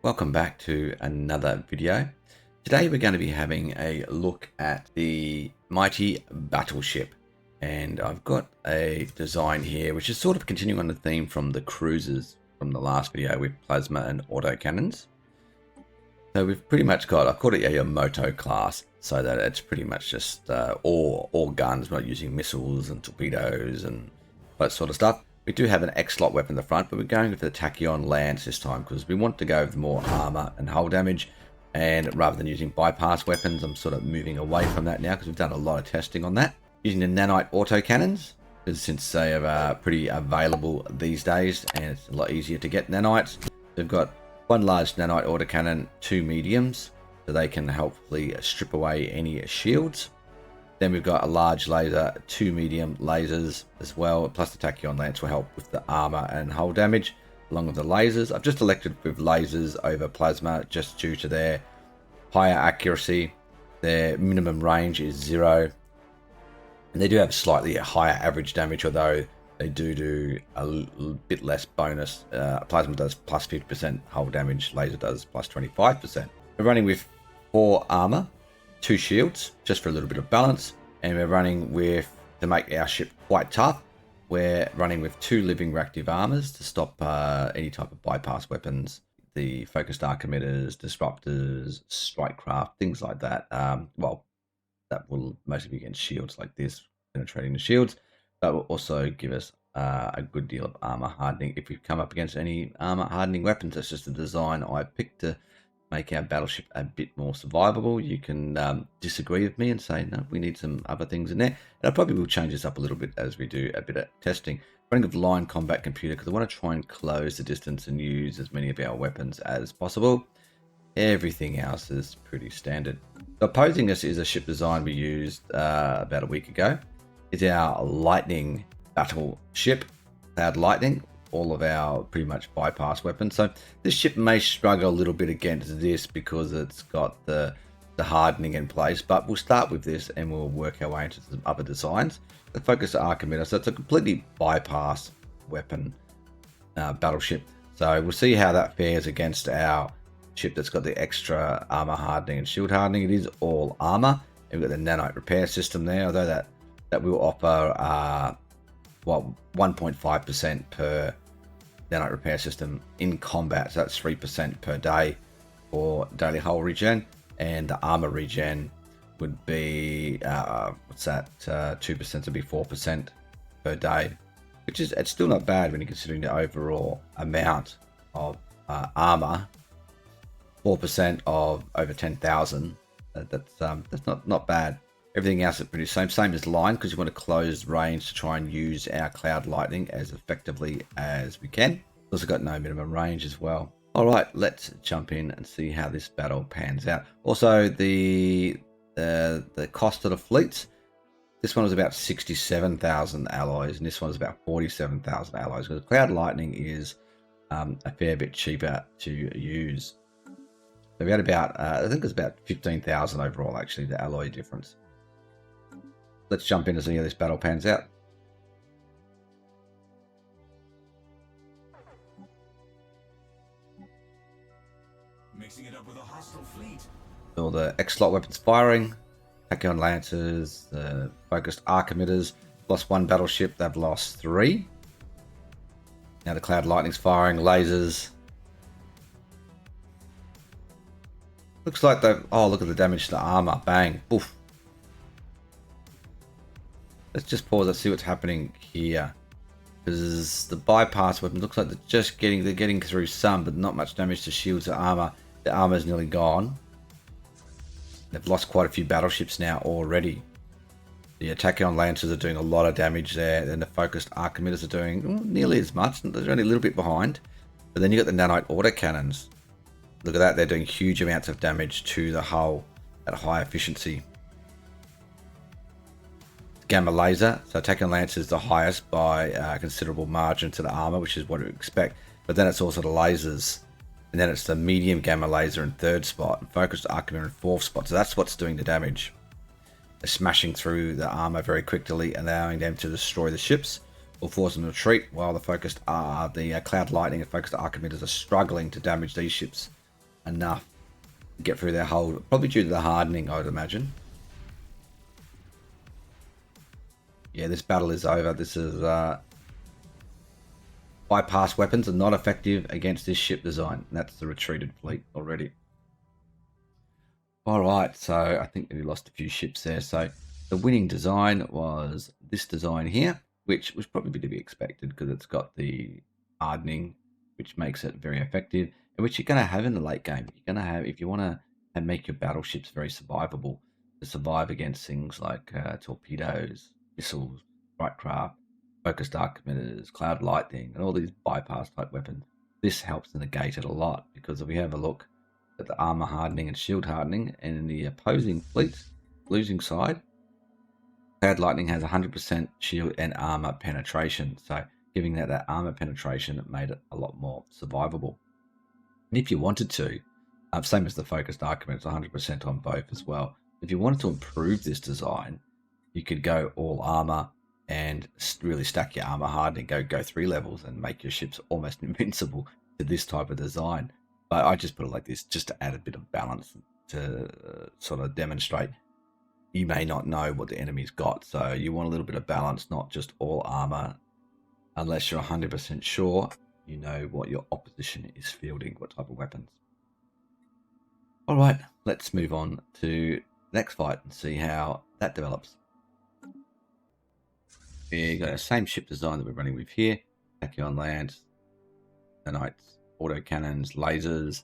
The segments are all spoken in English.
Welcome back to another video. Today we're going to be having a look at the mighty Battleship, and I've got a design here which is sort of continuing on the theme from the cruisers from the last video with plasma and autocannons. So we've pretty much got, I called it a moto class, so that it's pretty much just all guns. We're not using missiles and torpedoes and that sort of stuff. We do have an X-slot weapon in the front, but we're going with the Tachyon Lance this time because we want to go with more armor and hull damage. And rather than using bypass weapons, I'm sort of moving away from that now because we've done a lot of testing on that. Using the nanite autocannons, because since they are pretty available these days and it's a lot easier to get nanites. We've got one large nanite autocannon, two mediums, so they can helpfully strip away any shields. Then we've got a large laser, two medium lasers as well, plus the Tachyon Lance will help with the armor and hull damage, along with the lasers. I've just elected with lasers over plasma just due to their higher accuracy. Their minimum range is 0, and they do have slightly higher average damage, although they do a bit less bonus. Plasma does plus 50% hull damage, laser does plus 25%. We're running with 4 armor, 2 shields, just for a little bit of balance, and we're running with, to make our ship quite tough, we're running with 2 living reactive armors to stop any type of bypass weapons, the focused arc emitters, disruptors, strike craft, things like that. Well, that will mostly be against shields like this, penetrating the shields, but will also give us a good deal of armor hardening if we come up against any armor hardening weapons. That's just a design I picked to make our battleship a bit more survivable. You can disagree with me and say, no, we need some other things in there. And I probably will change this up a little bit as we do a bit of testing. Running with line combat computer because I want to try and close the distance and use as many of our weapons as possible. Everything else is pretty standard. So opposing this is a ship design we used about a week ago. It's our Lightning battleship, Cloud Lightning. All of our pretty much bypass weapons. So this ship may struggle a little bit against this because it's got the hardening in place, but we'll start with this and we'll work our way into some other designs. The focus arc emitter, so it's a completely bypass weapon battleship. So we'll see how that fares against our ship that's got the extra armor hardening and shield hardening. It is all armor, and we've got the nanite repair system there, although that will offer 1.5% per nanite repair system in combat, so that's 3% per day for daily hull regen, and the armor regen would be 2% would be 4% per day, which is, it's still not bad when you're considering the overall amount of armor. 4% of over 10,000, that's not bad. Everything else is pretty same as line, because you want to close range to try and use our Cloud Lightning as effectively as we can. Also got no minimum range as well. All right, let's jump in and see how this battle pans out. Also, the cost of the fleets. This one was about 67,000 alloys, and this one was about 47,000 alloys. Because Cloud Lightning is a fair bit cheaper to use. So we had about, I think it was about 15,000 overall, actually, the alloy difference. Let's jump in and see how this battle pans out. Mixing it up with a hostile fleet. All the X-slot weapons firing, Tachyon Lancers, the focused arc emitters, lost 1 battleship, they've lost 3. Now the Cloud Lightning's firing, lasers. Looks like they've, oh, look at the damage to the armor, bang, boof. Let's just pause and see what's happening here, because the bypass weapon looks like they're getting through some, but not much damage to shields or armor. The armor is nearly gone. They've lost quite a few battleships now already. The Tachyon Lancers are doing a lot of damage there, and the focused arc emitters are doing nearly as much. They're only a little bit behind. But then you got the nanite autocannons. Look at that, they're doing huge amounts of damage to the hull at high efficiency. Gamma laser, so Tachyon Lancer is the highest by a considerable margin to the armor, which is what we expect. But then it's also the lasers, and then it's the medium gamma laser in 3rd spot, and focused arc emitter in 4th spot. So that's what's doing the damage. They're smashing through the armor very quickly, allowing them to destroy the ships or force them to retreat, while the Cloud Lightning and focused arc emitters are struggling to damage these ships enough to get through their hold, probably due to the hardening, I would imagine. Yeah, this battle is over. This is bypass weapons are not effective against this ship design. That's the retreated fleet already. All right, so I think we lost a few ships there. So the winning design was this design here, which was probably to be expected because it's got the hardening, which makes it very effective, and which you're going to have in the late game. You're going to have, if you want to make your battleships very survivable, to survive against things like torpedoes, missiles, strike craft, focused arc emitters, cloud lightning, and all these bypass type weapons. This helps to negate it a lot, because if we have a look at the armor hardening and shield hardening, and in the opposing fleet, losing side, cloud lightning has 100% shield and armor penetration, so giving that armor penetration made it a lot more survivable. And if you wanted to, same as the focused arc emitter, it's 100% on both as well. If you wanted to improve this design, you could go all armor and really stack your armor hardening, go 3 levels and make your ships almost invincible to this type of design. But I just put it like this, just to add a bit of balance, to sort of demonstrate you may not know what the enemy's got. So you want a little bit of balance, not just all armor, unless you're 100% sure you know what your opposition is fielding, what type of weapons. All right, let's move on to the next fight and see how that develops. We got the same ship design that we're running with here. Tachyon Lance, Nanites, autocannons, lasers,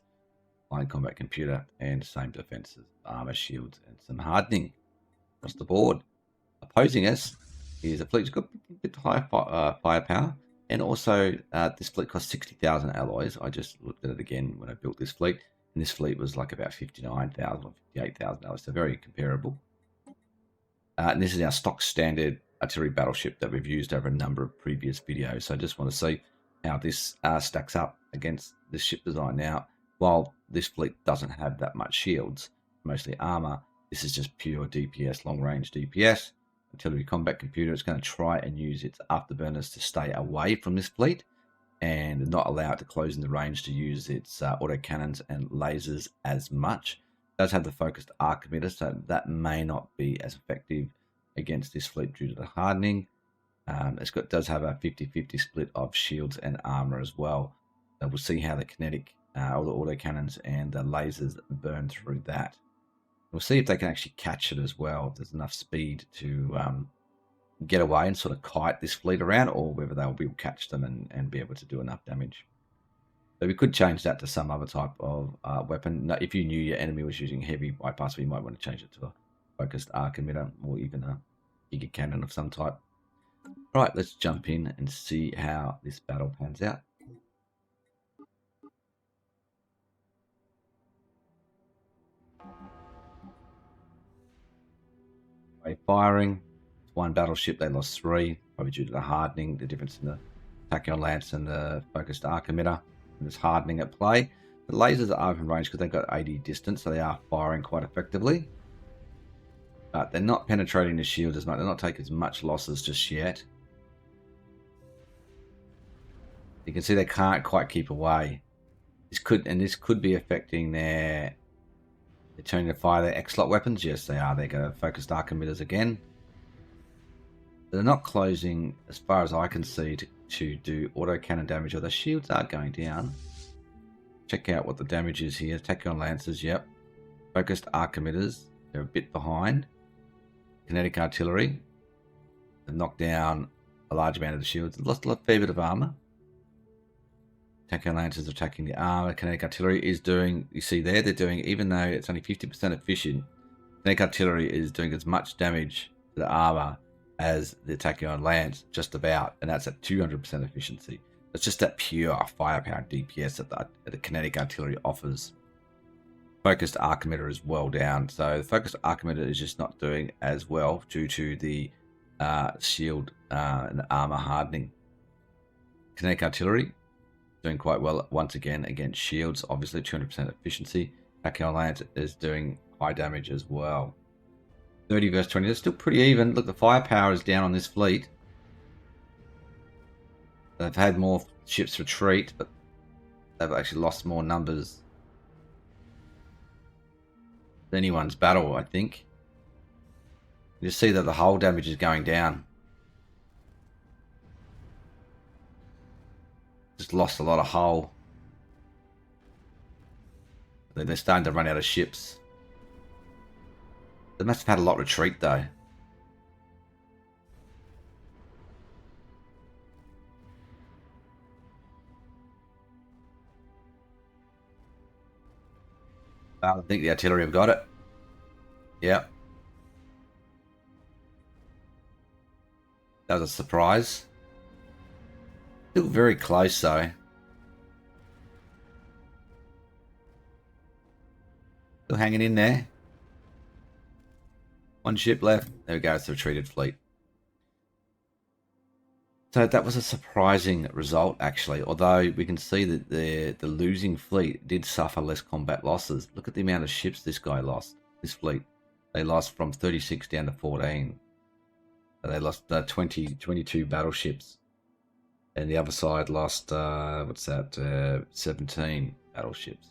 line combat computer, and same defenses, armor, shields, and some hardening across the board. Opposing us is a fleet that's got a bit higher firepower, and also this fleet costs 60,000 alloys. I just looked at it again when I built this fleet, and this fleet was like about 59,000 or 58,000 alloys, so very comparable. And this is our stock standard artillery battleship that we've used over a number of previous videos. So I just want to see how this stacks up against this ship design. Now, while this fleet doesn't have that much shields, mostly armor, this is just pure DPS, long range DPS. Artillery combat computer is going to try and use its afterburners to stay away from this fleet and not allow it to close in the range to use its autocannons and lasers as much. It does have the focused arc emitter, so that may not be as effective against this fleet due to the hardening. It does have a 50-50 split of shields and armor as well. So we'll see how the kinetic, all the autocannons and the lasers burn through that. We'll see if they can actually catch it as well, if there's enough speed to get away and sort of kite this fleet around, or whether they'll be able to catch them and be able to do enough damage. So we could change that to some other type of weapon. Now, if you knew your enemy was using heavy bypass, you might want to change it to a focused arc emitter or even a giga cannon of some type. All right, let's jump in and see how this battle pans out. Firing, one battleship, they lost 3, probably due to the hardening, the difference in the Tachyon Lance and the focused arc emitter. And there's hardening at play. The lasers are open range because they've got 80 distance, so they are firing quite effectively. But they're not penetrating the shield as much. They're not taking as much losses just yet. You can see they can't quite keep away. This could be affecting their... They're turning to fire their X-Lot weapons. Yes, they are. They're going to focus arc emitters again. They're not closing, as far as I can see, to do autocannon damage, or the shields are going down. Check out what the damage is here. Tachyon Lancers, yep. Focused arc emitters, they're a bit behind. Kinetic artillery, they've knocked down a large amount of the shields. They've lost a fair bit of armor. Tachyon Lancers attacking the armor. Kinetic artillery is doing, you see there, they're doing, even though it's only 50% efficient, kinetic artillery is doing as much damage to the armor as the Tachyon Lance, just about, and that's at 200% efficiency. It's just that pure firepower DPS that the kinetic artillery offers. Focused arc emitter is well down, so the focused arc emitter is just not doing as well due to the shield and armor hardening. Kinetic artillery doing quite well once again against shields, obviously 200% efficiency. Tachyon Lance is doing high damage as well. 30 versus 20, they're still pretty even. Look, the firepower is down on this fleet. They've had more ships retreat, but they've actually lost more numbers anyone's battle, I think. You see that the hull damage is going down. Just lost a lot of hull. They're starting to run out of ships. They must have had a lot retreat though. I think the artillery have got it. Yep. That was a surprise. Still very close though. Still hanging in there. One ship left. There we go. It's the retreated fleet. So that was a surprising result, actually. Although we can see that the losing fleet did suffer less combat losses. Look at the amount of ships this guy lost. This fleet, they lost from 36 down to 14. So they lost 22 battleships, and the other side lost 17 battleships.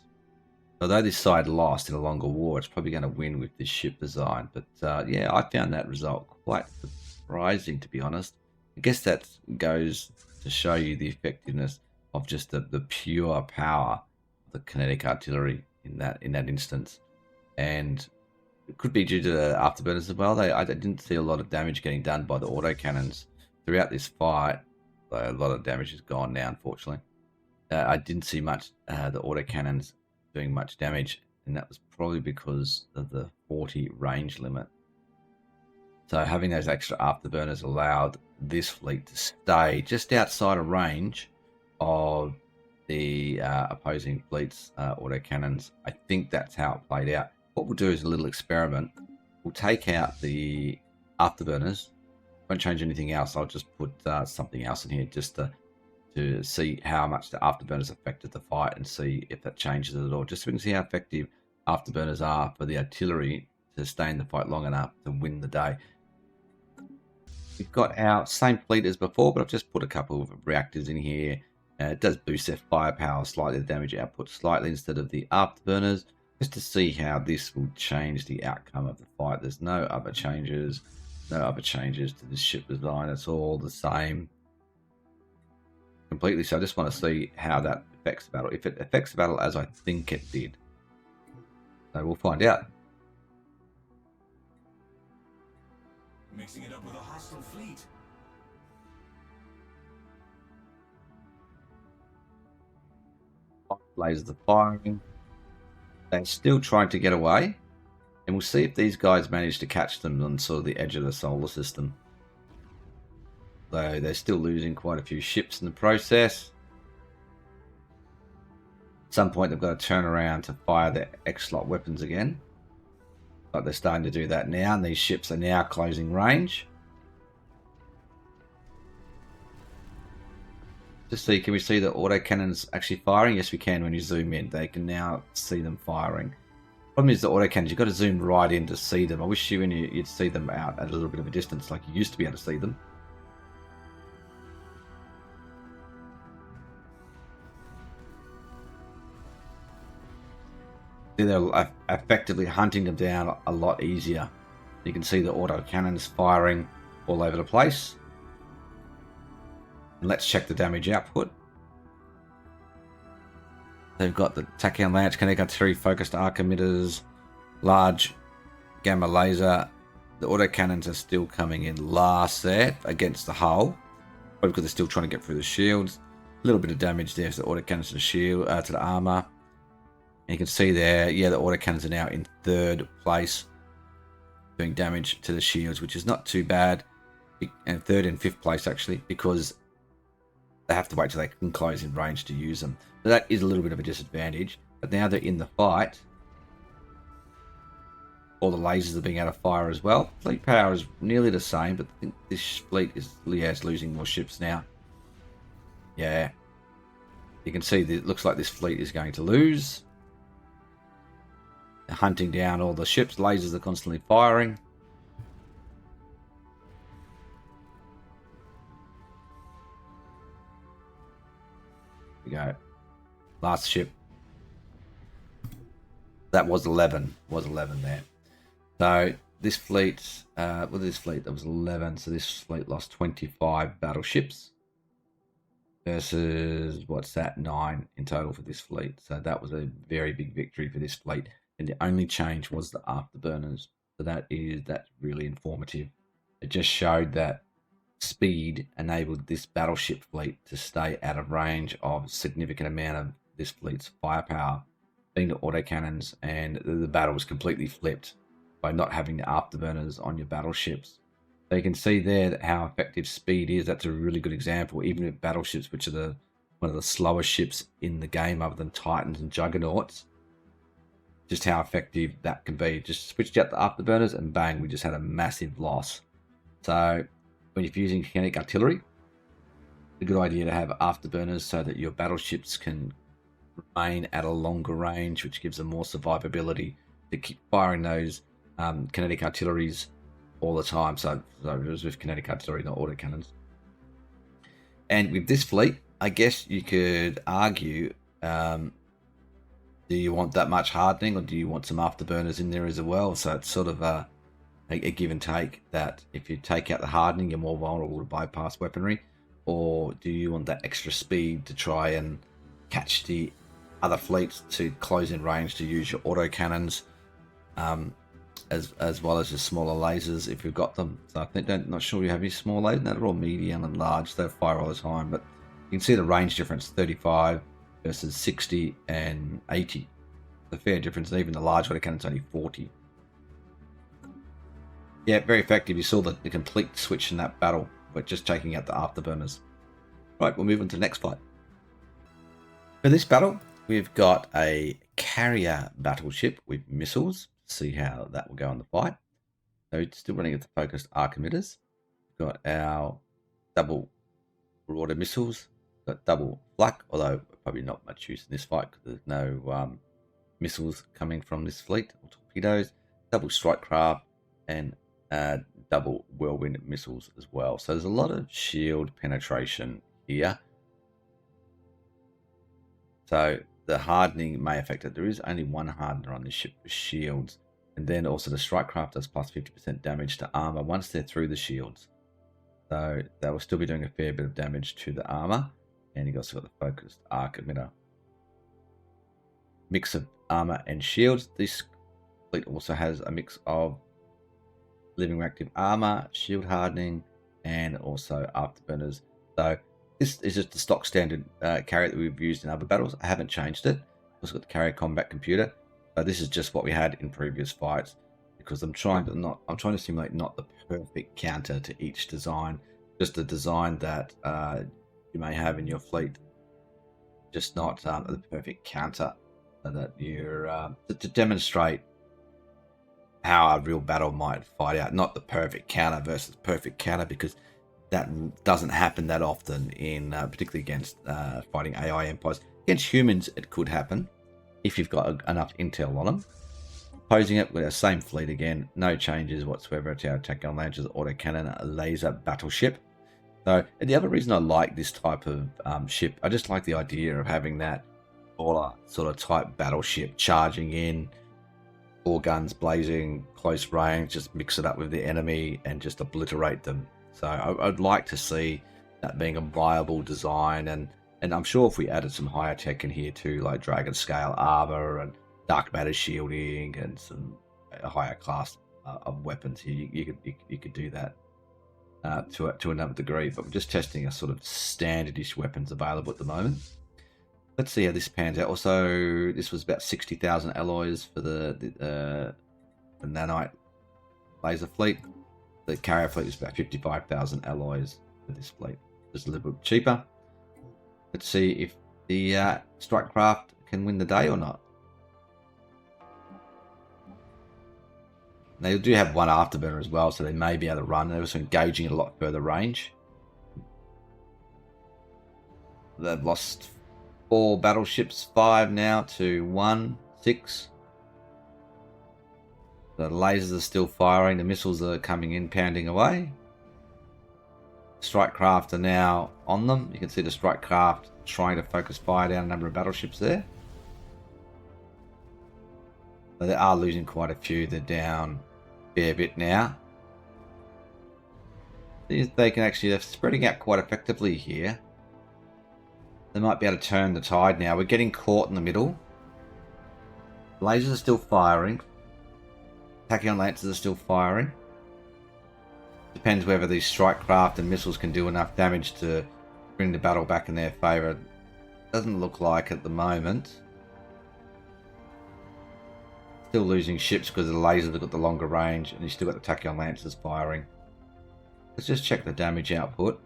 Although this side lost in a longer war, it's probably going to win with this ship design. But yeah, I found that result quite surprising, to be honest. I guess that goes to show you the effectiveness of just the pure power of the kinetic artillery in that instance. And it could be due to the afterburners as well. I didn't see a lot of damage getting done by the autocannons throughout this fight. A lot of damage is gone now, unfortunately. I didn't see much the autocannons doing much damage, and that was probably because of the 40 range limit. So having those extra afterburners allowed this fleet to stay just outside of range of the opposing fleet's autocannons. I think that's how it played out. What we'll do is a little experiment. We'll take out the afterburners. Won't change anything else. I'll just put something else in here just to see how much the afterburners affected the fight and see if that changes it at all. Just so we can see how effective afterburners are for the artillery to stay in the fight long enough to win the day. We've got our same fleet as before, but I've just put a couple of reactors in here. It does boost their firepower slightly, the damage output slightly instead of the afterburners, just to see how this will change the outcome of the fight. There's no other changes to this ship design. It's all the same completely. So I just want to see how that affects the battle. If it affects the battle as I think it did. So we'll find out. Mixing it up with a hostile fleet. Lasers are firing. They're still trying to get away. And we'll see if these guys manage to catch them on sort of the edge of the solar system. Though they're still losing quite a few ships in the process. At some point they've got to turn around to fire their X-slot weapons again. But they're starting to do that now, and these ships are now closing range. Just see, can we see the autocannons actually firing? Yes, we can when you zoom in. They can now see them firing. Problem is the autocannons, you've got to zoom right in to see them. I wish you'd see them out at a little bit of a distance like you used to be able to see them. They're effectively hunting them down a lot easier. You can see the autocannons firing all over the place. And let's check the damage output. They've got the Tachyon Lance, kinetic artillery, focused arc emitters, large gamma laser. The autocannons are still coming in last there against the hull, probably because they're still trying to get through the shields. A little bit of damage there to the autocannons to the shield, to the armor. And you can see there, yeah, the autocannons are now in third place, doing damage to the shields, which is not too bad. And third and fifth place actually, because they have to wait till they can close in range to use them. So that is a little bit of a disadvantage. But now they're in the fight, all the lasers are being able to fire as well. Fleet power is nearly the same, but I think this fleet is losing more ships now. Yeah. You can see that it looks like this fleet is going to lose. They're hunting down all the ships. Lasers are constantly firing. Here we go. Last ship. That was 11. Was 11 there. So this fleet, this fleet, that was 11. So this fleet lost 25 battleships versus, what's that, 9 in total for this fleet. So that was a very big victory for this fleet. And the only change was the afterburners. So that's really informative. It just showed that speed enabled this battleship fleet to stay out of range of significant amount of this fleet's firepower, being the autocannons, and the battle was completely flipped by not having the afterburners on your battleships. So you can see there that how effective speed is. That's a really good example. Even with battleships, which are one of the slower ships in the game other than Titans and Juggernauts, just how effective that can be. Just switched out the afterburners and bang, we just had a massive loss. So when you're using kinetic artillery, it's a good idea to have afterburners so that your battleships can remain at a longer range, which gives them more survivability to keep firing those kinetic artilleries all the time. So it was with kinetic artillery, not autocannons. And with this fleet, I guess you could argue, do you want that much hardening, or do you want some afterburners in there as well? So it's sort of a give and take, that if you take out the hardening, you're more vulnerable to bypass weaponry, or do you want that extra speed to try and catch the other fleets to close in range to use your autocannons, as well as your smaller lasers if you've got them. So I think, not sure you have any small lasers. No, they're all medium and large. They fire all the time, but you can see the range difference: 35 versus 60 and 80. The fair difference, and even the large autocannon's only 40. Yeah, very effective. You saw the complete switch in that battle, but just taking out the afterburners. Right, we'll move on to the next fight. For this battle, we've got a carrier battleship with missiles. See how that will go in the fight. So it's still running at the focused arc emitters. We've got our double Marauder missiles. Got double flak, although probably not much use in this fight because there's no missiles coming from this fleet or torpedoes. Double strike craft and double whirlwind missiles as well. So there's a lot of shield penetration here. So the hardening may affect it. There is only one hardener on this ship for shields, and then also the strike craft does plus 50% damage to armor once they're through the shields. So they will still be doing a fair bit of damage to the armor. And you've also got the focused arc emitter. Mix of armor and shields. This fleet also has a mix of living reactive armor, shield hardening, and also afterburners. So this is just the stock standard carrier that we've used in other battles. I haven't changed it. I've also got the carrier combat computer. This is just what we had in previous fights, because I'm trying to simulate not the perfect counter to each design, just a design that you may have in your fleet, just not the perfect counter, so that you're to demonstrate how a real battle might fight out, not the perfect counter versus perfect counter, because that doesn't happen that often in particularly against fighting AI empires. Against humans it could happen if you've got enough intel on them. Posing it with the same fleet again, no changes whatsoever to our attack gun launchers, autocannon, laser battleship. So, and the other reason I like this type of ship, I just like the idea of having that baller sort of type battleship charging in, all guns blazing, close range, just mix it up with the enemy and just obliterate them. So I'd like to see that being a viable design, and I'm sure if we added some higher tech in here too, like dragon scale armor and dark matter shielding and some higher class of weapons here, you could do that. To another degree, but we're just testing a sort of standardish weapons available at the moment. Let's see how this pans out. Also, this was about 60,000 alloys for the nanite laser fleet. The carrier fleet was about 55,000 alloys for this fleet. Just a little bit cheaper. Let's see if the strike craft can win the day or not. They do have one afterburner as well, so they may be able to run. They're also engaging at a lot further range. They've lost 4 battleships, 5 now to 1, 6. The lasers are still firing. The missiles are coming in, pounding away. Strike craft are now on them. You can see the strike craft trying to focus fire down a number of battleships there. But they are losing quite a few. They're down a fair bit now. They can actually, they're spreading out quite effectively here. They might be able to turn the tide now. We're getting caught in the middle. Lasers are still firing. Tachyon Lancers are still firing. Depends whether these strike craft and missiles can do enough damage to bring the battle back in their favour. Doesn't look like at the moment. Still losing ships because the lasers have got the longer range, and you still got the Tachyon Lancers firing. Let's just check the damage output.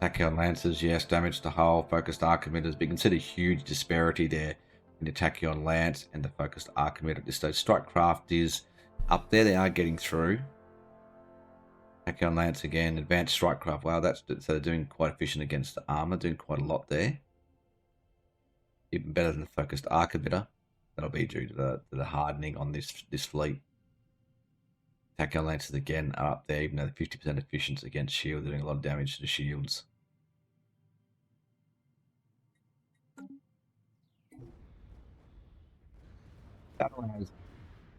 Tachyon Lancers, yes, damage to hull, focused arc emitters, but you can see the huge disparity there in the Tachyon Lance and the focused arc emitter at this stage. Strike craft is up there, they are getting through. Tachyon Lance again, advanced strike craft. Wow, so they're doing quite efficient against the armor, doing quite a lot there. Even better than the focused arc emitter. That'll be due to the hardening on this fleet. Tachyon Lancers again are up there, even though they're 50% efficient against shields, doing a lot of damage to the shields. Battle has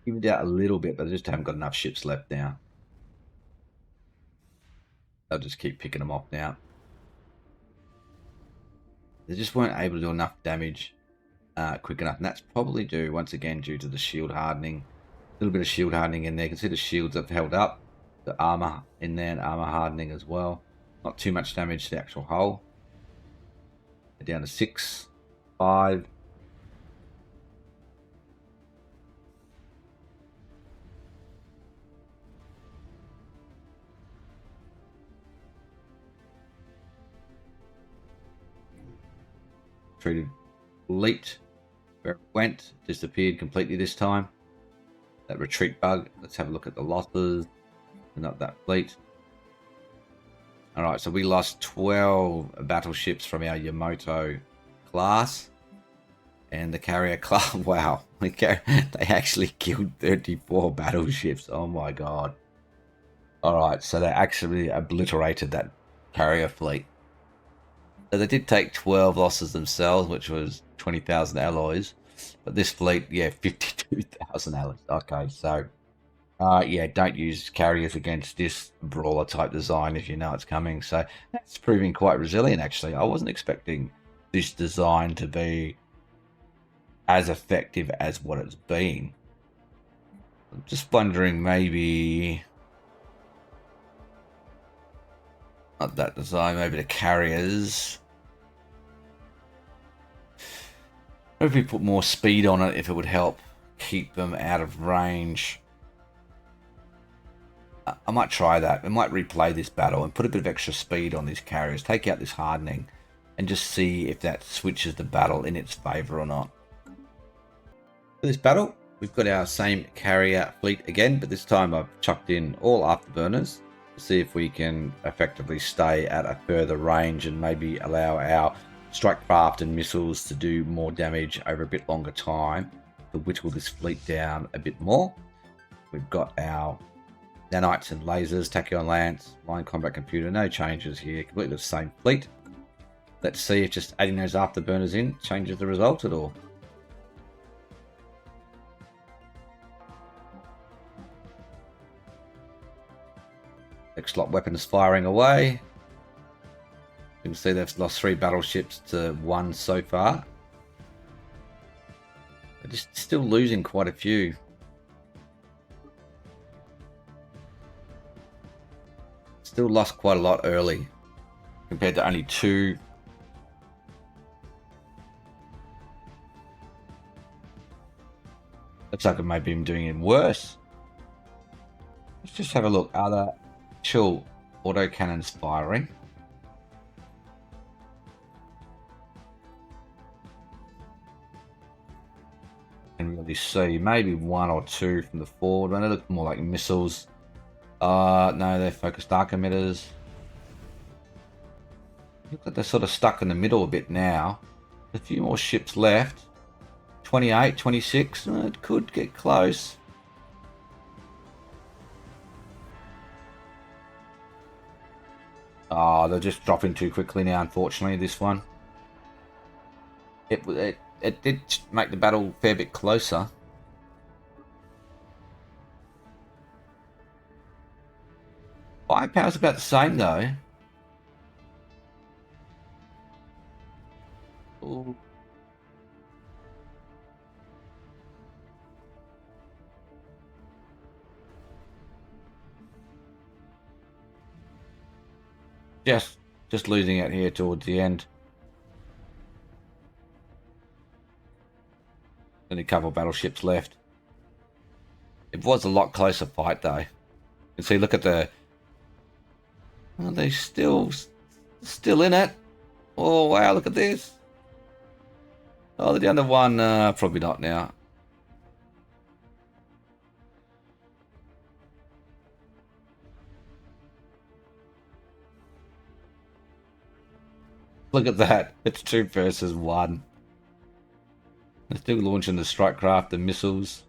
evened out a little bit, but they just haven't got enough ships left now. They'll just keep picking them off now. They just weren't able to do enough damage quick enough, and that's probably due, once again, due to the shield hardening. A little bit of shield hardening in there. You can see the shields have held up. The armor in there and armor hardening as well. Not too much damage to the actual hull. They're down to 6, 5. Treated fleet where it went, disappeared completely this time. That retreat bug. Let's have a look at the losses and not that fleet. Alright, so we lost 12 battleships from our Yamato class. And the carrier class, wow, they actually killed 34 battleships. Oh my god. Alright, so they actually obliterated that carrier fleet. So they did take 12 losses themselves, which was 20,000 alloys. But this fleet, yeah, 52,000 alloys. Okay, so, yeah, don't use carriers against this brawler type design if you know it's coming. So that's proving quite resilient, actually. I wasn't expecting this design to be as effective as what it's been. I'm just wondering, maybe not that design, maybe the carriers. If we put more speed on it, if it would help keep them out of range. I might try that. We might replay this battle and put a bit of extra speed on these carriers, take out this hardening, and just see if that switches the battle in its favor or not. For this battle, we've got our same carrier fleet again, but this time I've chucked in all afterburners to see if we can effectively stay at a further range and maybe allow our strike craft and missiles to do more damage over a bit longer time to whittle this fleet down a bit more. We've got our nanites and lasers, Tachyon Lance, line combat computer, no changes here, completely the same fleet. Let's see if just adding those afterburners in changes the result at all. X-Lot weapons firing away. You can see they've lost 3 battleships to 1 so far. They're just still losing quite a few. Still lost quite a lot early compared to only 2. Looks like it may be doing even worse. Let's just have a look. Are the actual autocannons firing? Can really see maybe 1 or 2 from the forward. They look more like missiles. No, they're focused arc emitters. Look like they're sort of stuck in the middle a bit now. A few more ships left. 28, 26. It could get close. Oh, they're just dropping too quickly now, unfortunately, this one. It did make the battle a fair bit closer. Firepower's about the same though. Ooh. Just losing it here towards the end. Only a couple of battleships left. It was a lot closer fight though. You can see, look at the... Oh, they still in it. Oh wow, look at this. Oh, they're down to one. Probably not now. Look at that. It's 2 versus 1. They're still launching the strike craft and missiles.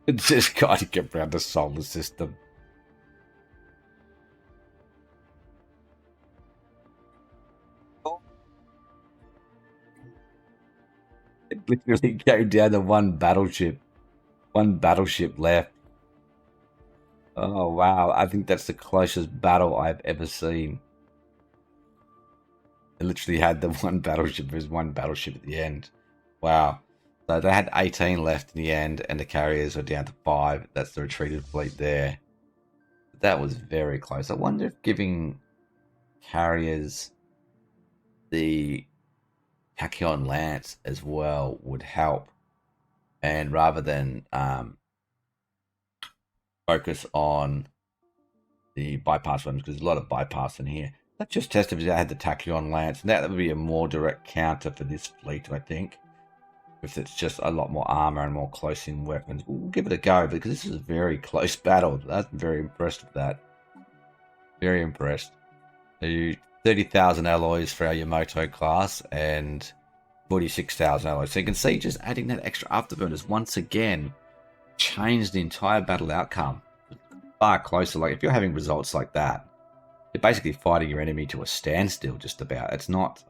It's just got to get around the solar system. It literally came down to one battleship. One battleship left. Oh wow, I think that's the closest battle I've ever seen. It literally had the one battleship. There's one battleship at the end. Wow. So they had 18 left in the end, and the carriers are down to 5. That's the retreated fleet there. That was very close. I wonder if giving carriers the Tachyon Lance as well would help. And rather than focus on the bypass ones, because there's a lot of bypass in here. Let's just test if it had the Tachyon Lance. And that would be a more direct counter for this fleet, I think. If it's just a lot more armor and more close-in weapons. We'll give it a go, because this is a very close battle. I'm very impressed with that. Very impressed. 30,000 alloys for our Yamato class and 46,000 alloys. So you can see just adding that extra afterburners once again changed the entire battle outcome. Far closer. Like if you're having results like that, you're basically fighting your enemy to a standstill just about. It's not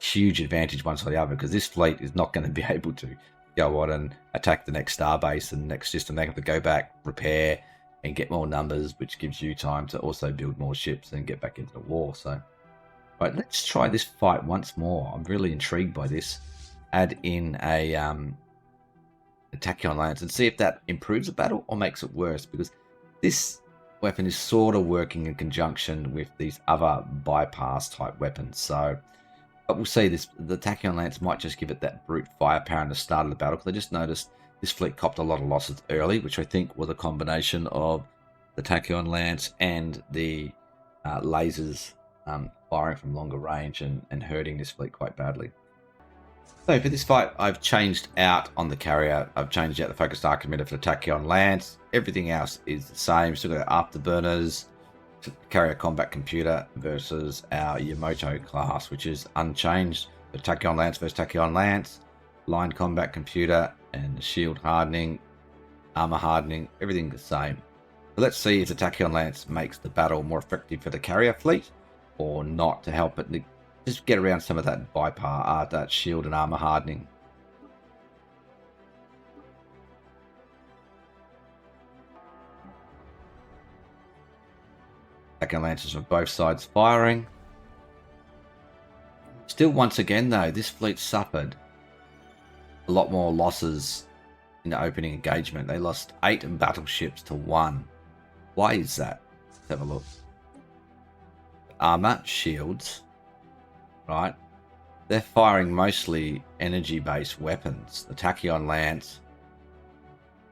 huge advantage one side or the other, because this fleet is not going to be able to go on and attack the next starbase and the next system. They have to go back, repair, and get more numbers, which gives you time to also build more ships and get back into the war. So, right, let's try this fight once more. I'm really intrigued by this. Add in a Tachyon Lance and see if that improves the battle or makes it worse, because this weapon is sort of working in conjunction with these other bypass type weapons. So, but we'll see. The Tachyon Lance might just give it that brute firepower in the start of the battle, because I just noticed this fleet copped a lot of losses early, which I think was a combination of the Tachyon Lance and the lasers firing from longer range and hurting this fleet quite badly. So for this fight, I've changed out on the carrier. I've changed out the focused arc emitter for the Tachyon Lance. Everything else is the same. Still got afterburners, carrier combat computer versus our Yamato class, which is unchanged. The Tachyon Lance versus Tachyon Lance, line combat computer, and shield hardening, armor hardening, everything the same. So let's see if the Tachyon Lance makes the battle more effective for the carrier fleet or not, to help it just get around some of that bypass, that shield and armor hardening. Tachyon Lances from both sides firing. Still, once again though, this fleet suffered a lot more losses in the opening engagement. They lost 8 battleships to 1. Why is that? Let's have a look. Armor, shields, right? They're firing mostly energy-based weapons. The Tachyon Lance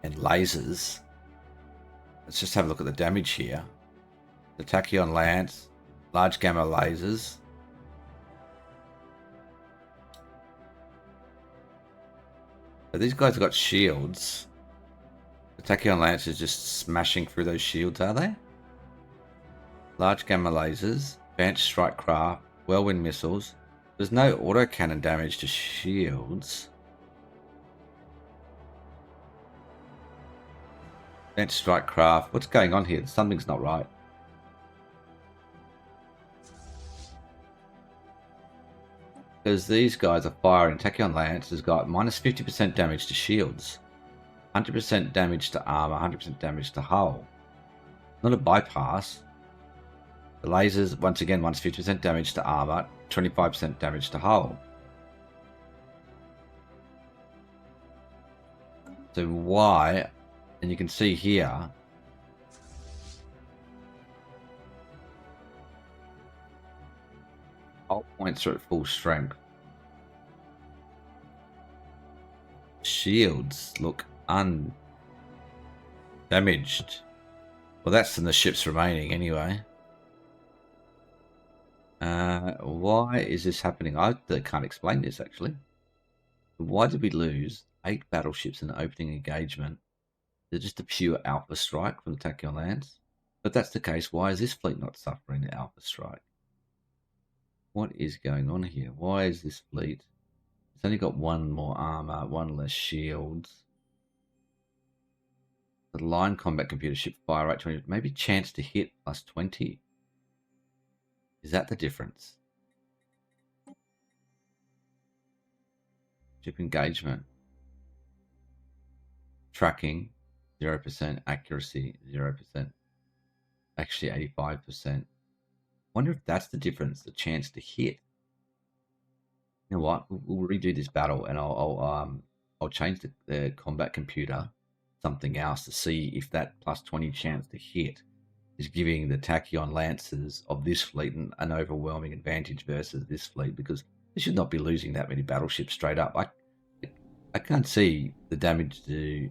and lasers. Let's just have a look at the damage here. The Tachyon Lance, large gamma lasers. So these guys have got shields. The Tachyon Lance is just smashing through those shields, are they? Large gamma lasers, advanced strike craft, whirlwind missiles. There's no autocannon damage to shields. Advanced strike craft. What's going on here? Something's not right. Because these guys are firing. Tachyon Lance has got minus 50% damage to shields. 100% damage to armor, 100% damage to hull. Not a bypass. The lasers, once again, 50% damage to armor, 25% damage to hull. So why, and you can see here, hull points are at full strength. Shields look undamaged. Well, that's in the ships remaining anyway. Why is this happening? I can't explain this actually. Why did we lose 8 battleships in the opening engagement? They're just a pure alpha strike from the Tachyon lands. But that's the case. Why is this fleet not suffering the alpha strike? What is going on here? Why is this fleet? It's only got 1 more armor, 1 less shields. The line combat computer ship fire rate 20, maybe chance to hit plus 20. Is that the difference? Ship engagement. Tracking, 0%. Accuracy, 0%. Actually, 85%. Wonder if that's the difference, the chance to hit. You know what? We'll redo this battle, and I'll change the combat computer something else to see if that plus 20 chance to hit is giving the Tachyon Lancers of this fleet an overwhelming advantage versus this fleet, because they should not be losing that many battleships straight up. I can't see the damage to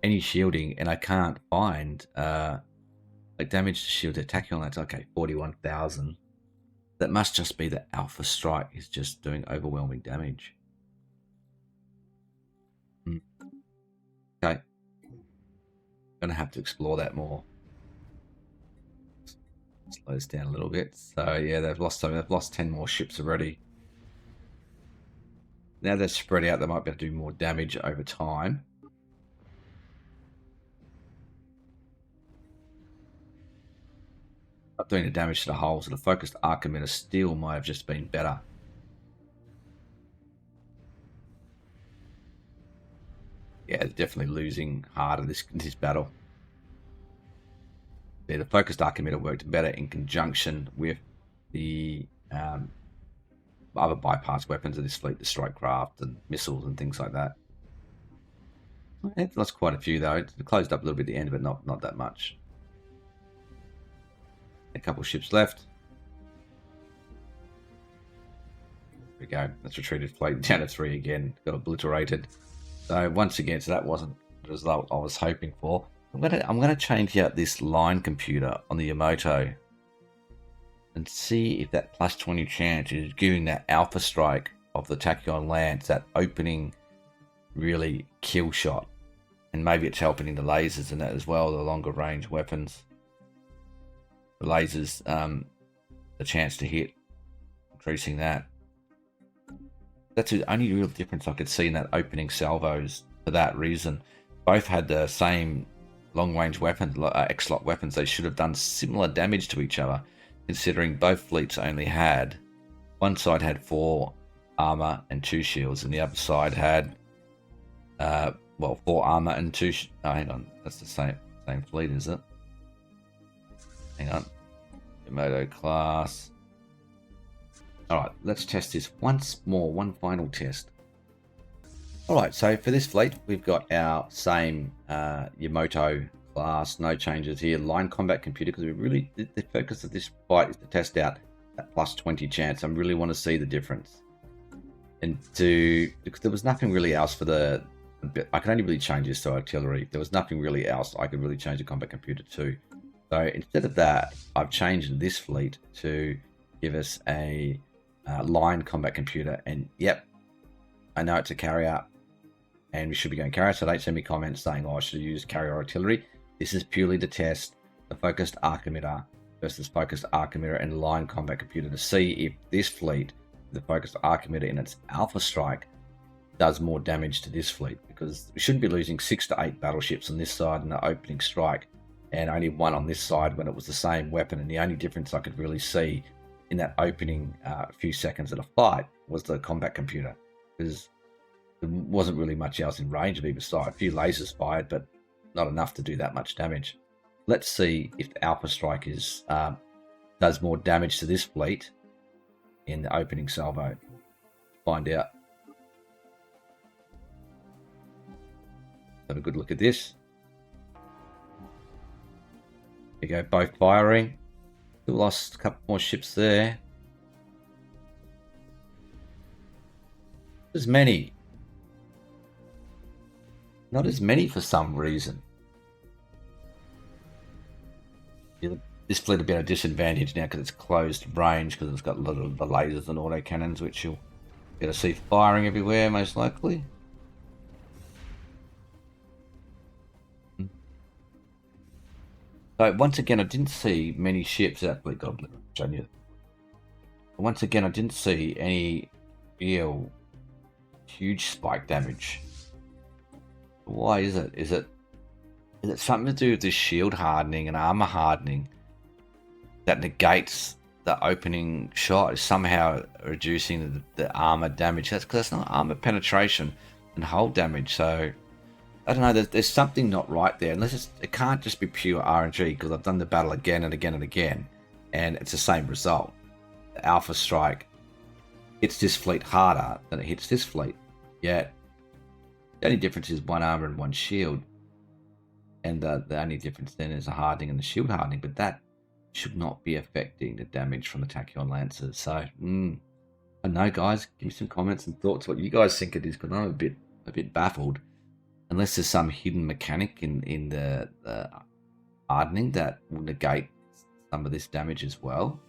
any shielding, and I can't find like damage to shield at Tachyon Lancers. Okay, 41,000. That must just be that Alpha Strike is just doing overwhelming damage. Okay. Gonna have to explore that more. Slow this down a little bit. So yeah, they've lost 10 more ships already. Now they're spread out, they might be able to do more damage over time. Not doing the damage to the hull, so the focused arc emitter still might have just been better. Yeah, they're definitely losing hard in this battle. Yeah, the focused arc emitter worked better in conjunction with the other bypass weapons of this fleet, the strike craft and missiles and things like that. It lost quite a few though. It closed up a little bit at the end, but not that much. A couple of ships left. There we go. That's retreated fleet down to 3 again. Got obliterated. So once again, so that wasn't the result I was hoping for. I'm gonna change out this line computer on the Yamato and see if that plus 20 chance is giving that alpha strike of the Tachyon Lance that opening really kill shot, and maybe it's helping the lasers in that as well, the longer range weapons. The lasers, the chance to hit, increasing that. That's the only real difference I could see in that opening salvos for that reason. Both had the same long-range weapons, X-Lot weapons. They should have done similar damage to each other, considering both fleets only had... One side had 4 armor and 2 shields, and the other side had, 4 armor and 2... Oh, hang on. That's the same fleet, is it? Hang on. Yamato class... Alright, let's test this once more, one final test. Alright, so for this fleet, we've got our same Yamato class, no changes here. Line combat computer, because we really, the focus of this fight is to test out that plus 20 chance. I really want to see the difference. And because there was nothing really else for I can only really change this to artillery. There was nothing really else I could really change the combat computer to. So instead of that, I've changed this fleet to give us a line combat computer, and yep, I know it's a carrier and we should be going carrier, so don't send me comments saying, oh, I should use carrier artillery. This is purely to test the focused arc emitter versus focused arc emitter and line combat computer to see if this fleet, the focused arc emitter in its alpha strike, does more damage to this fleet, because we shouldn't be losing 6 to 8 battleships on this side in the opening strike and only 1 on this side when it was the same weapon. And the only difference I could really see in that opening few seconds of the fight was the combat computer, because There wasn't really much else in range of either side. A few lasers fired, but not enough to do that much damage. Let's see if the Alpha Strike does more damage to this fleet in the opening salvo. Find out. Have a good look at this. There you go, both firing. Still lost a couple more ships there. As many. Not as many for some reason. This fleet will be at a disadvantage now because it's closed range, because it's got a lot of the lasers and autocannons, which you'll be able to see firing everywhere, most likely. So once again, I didn't see many ships out. God, show you. Once again, I didn't see any real huge spike damage. Why is it? Is it something to do with this shield hardening and armor hardening that negates the opening shot? Is somehow reducing the armor damage? That's because it's not armor penetration and hull damage. So I don't know. There's something not right there. Unless it can't just be pure RNG, because I've done the battle again and again and again, and it's the same result. The Alpha Strike hits this fleet harder than it hits this fleet. Yet the only difference is one armor and one shield, and the only difference then is the hardening and the shield hardening. But that should not be affecting the damage from the Tachyon Lancers. So I don't know, guys. Give me some comments and thoughts what you guys think it is, because I'm a bit baffled. Unless there's some hidden mechanic in the hardening that will negate some of this damage as well.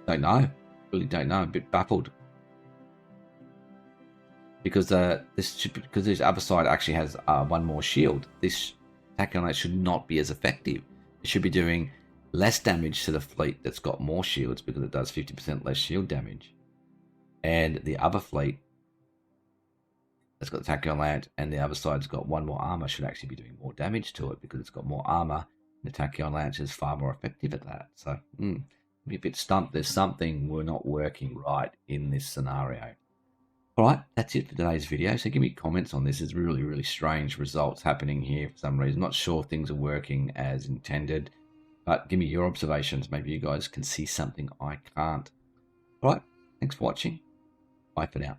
Don't know. Really don't know. I'm a bit baffled. Because this other side actually has one more shield. This Tachyon Lance should not be as effective. It should be doing less damage to the fleet that's got more shields, because it does 50% less shield damage. And the other fleet that's got the Tachyon Lance and the other side's got one more armor should actually be doing more damage to it, because it's got more armor. The Tachyon Lance is far more effective at that. So I'm a bit stumped. There's something we're not working right in this scenario. Alright, that's it for today's video. So give me comments on this. There's really, really strange results happening here for some reason. I'm not sure if things are working as intended, but give me your observations. Maybe you guys can see something I can't. Alright, thanks for watching. Bye for now.